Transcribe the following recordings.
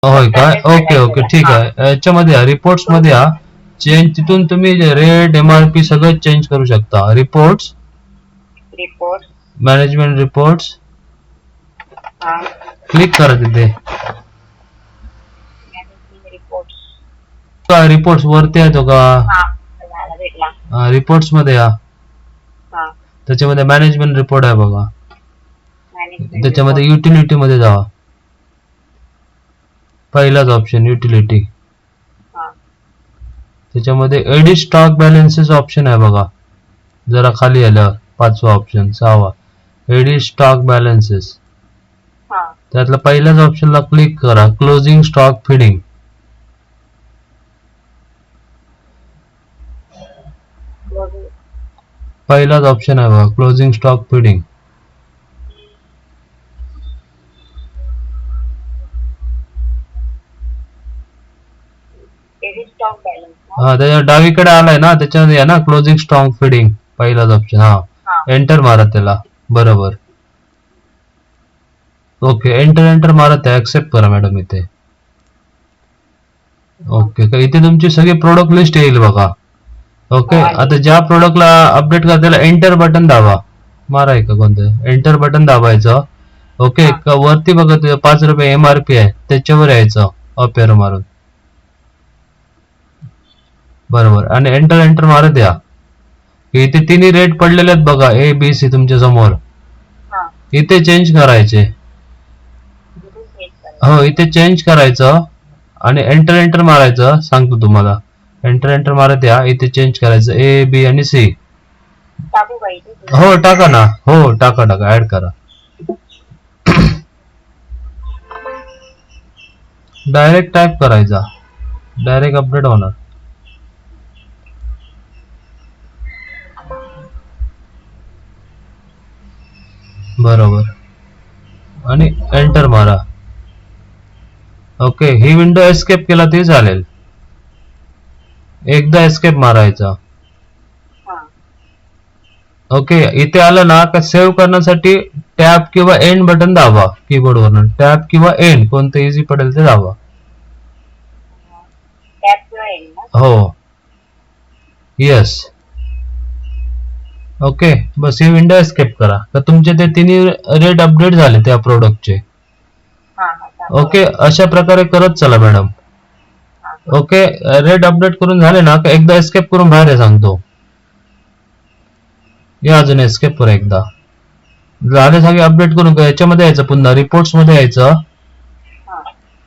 होय काय? Okay okay ठीक आहे. याच्यामध्ये रिपोर्ट्स मध्ये चेंज तिथून तुम्ही रेट MRP सगळं चेंज करू शकता. रिपोर्ट्स, मॅनेजमेंट रिपोर्ट्स क्लिक करा तिथे. रिपोर्ट्स वरती आहे तो का? रिपोर्ट्स मध्ये त्याच्यामध्ये मॅनेजमेंट रिपोर्ट आहे बघा. त्याच्यामध्ये युटिलिटी मध्ये जावा. पहिलाच ऑप्शन युटिलिटी. त्याच्यामध्ये एडिट स्टॉक बॅलन्सेस ऑप्शन आहे बघा. जरा खाली आल्यावर पाचवा ऑप्शन, 6वा एडिट स्टॉक बॅलन्सेस. त्यातला पहिल्याच ऑप्शनला क्लिक करा. Closing stock feeding. पहिलाच ऑप्शन आहे बघा, क्लोजिंग स्टॉक फिडिंग. त्याच्या डावीकडे आलाय ना, त्याच्यामध्ये आहे ना क्लोजिंग स्टॉक फिडिंग, पहिलाच ऑप्शन. एंटर मारा त्याला. बरोबर. ओके, एंटर मारा. त्या ऍक्सेप्ट करा मॅडम इथे. ओके, इथे तुमची सगळी प्रोडक्ट लिस्ट येईल बघा. ओके, आता ज्या प्रोडक्टला अपडेट करा त्याला एंटर बटन दाबा. मारा का कोणतं एंटर बटन दाबायचं. ओके, वरती बघा 5 रुपये MRP आहे, त्याच्यावर यायचं अप एरो मारून. बरोबर, आणि एंटर मारत द्या. इथे तिन्ही रेट पडलेले आहेत बघा, ABC तुमच्या समोर. इथे चेंज करायचे. हो, इथे चेंज करायचं आणि एंटर मारायचं. सांगतो तुम्हाला. एंटर मारत द्या. इथे चेंज करायचं A, B आणि C. हो टाका ना. हो टाका ऍड करा. डायरेक्ट टाईप करायचा. डायरेक्ट अपडेट होणार. बरोबर, आणि एंटर मारा. ओके, ही विंडो एस्केप केला तरी चालेल. एकदा एस्केप मारायचा. ओके, इथे आलं ना का सेव्ह करण्यासाठी टॅब किंवा एंड बटन दाबा कीबोर्ड वरून. टॅब किंवा एंड कोणतं इझी पडेल ते दाबा. हो, येस. ओके, बस ही विंडो एस्केप करा. तर तुमचे ते तिन्ही रेट अपडेट झाले त्या प्रोडक्टचे. ओके, अशा प्रकारे करत चला मॅडम. ओके, रेट अपडेट करून झाले ना का एकदा एस्केप करून बाहेर सांगतो. या अजून एस्केप करा एकदा. झाले सगळे अपडेट करून याच्यामध्ये यायचं, पुन्हा रिपोर्ट्स मध्ये यायचं.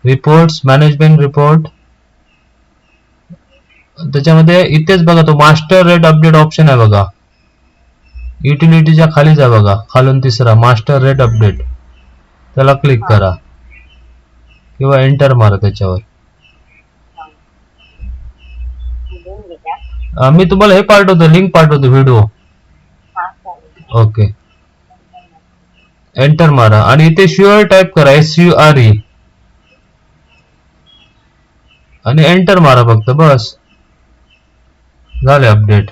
Reports, management report. त्याच्यामध्ये इथेच बघा तो मास्टर रेट अपडेट ऑप्शन आहे बघा. युटिलिटीच्या खालीच आहे बघा, खालून तिसरा मास्टर रेट अपडेट. त्याला क्लिक करा किंवा एंटर मारा त्याच्यावर. मी तुम्हाला हे पाठवतो, लिंक पाठवतो व्हिडिओ. ओके, एंटर मारा आणि इथे शुअर टाईप करा, SURE, आणि एंटर मारा फक्त. बस झाले अपडेट.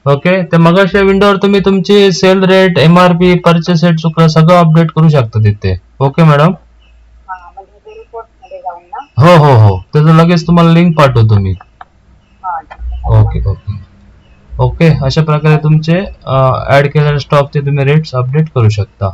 ओके, तर मग अशा विंडोवर तुम्ही तुमची sale rate, MRP, purchase rate चुकलं सगळं अपडेट करू शकता तिथे. Okay madam. हो, त्याचं लगेच तुम्हाला लिंक पाठवतो मी. ओके, अशा प्रकारे तुमचे ऍड केलेल्या स्टॉकचे तुम्ही रेट्स अपडेट करू शकता.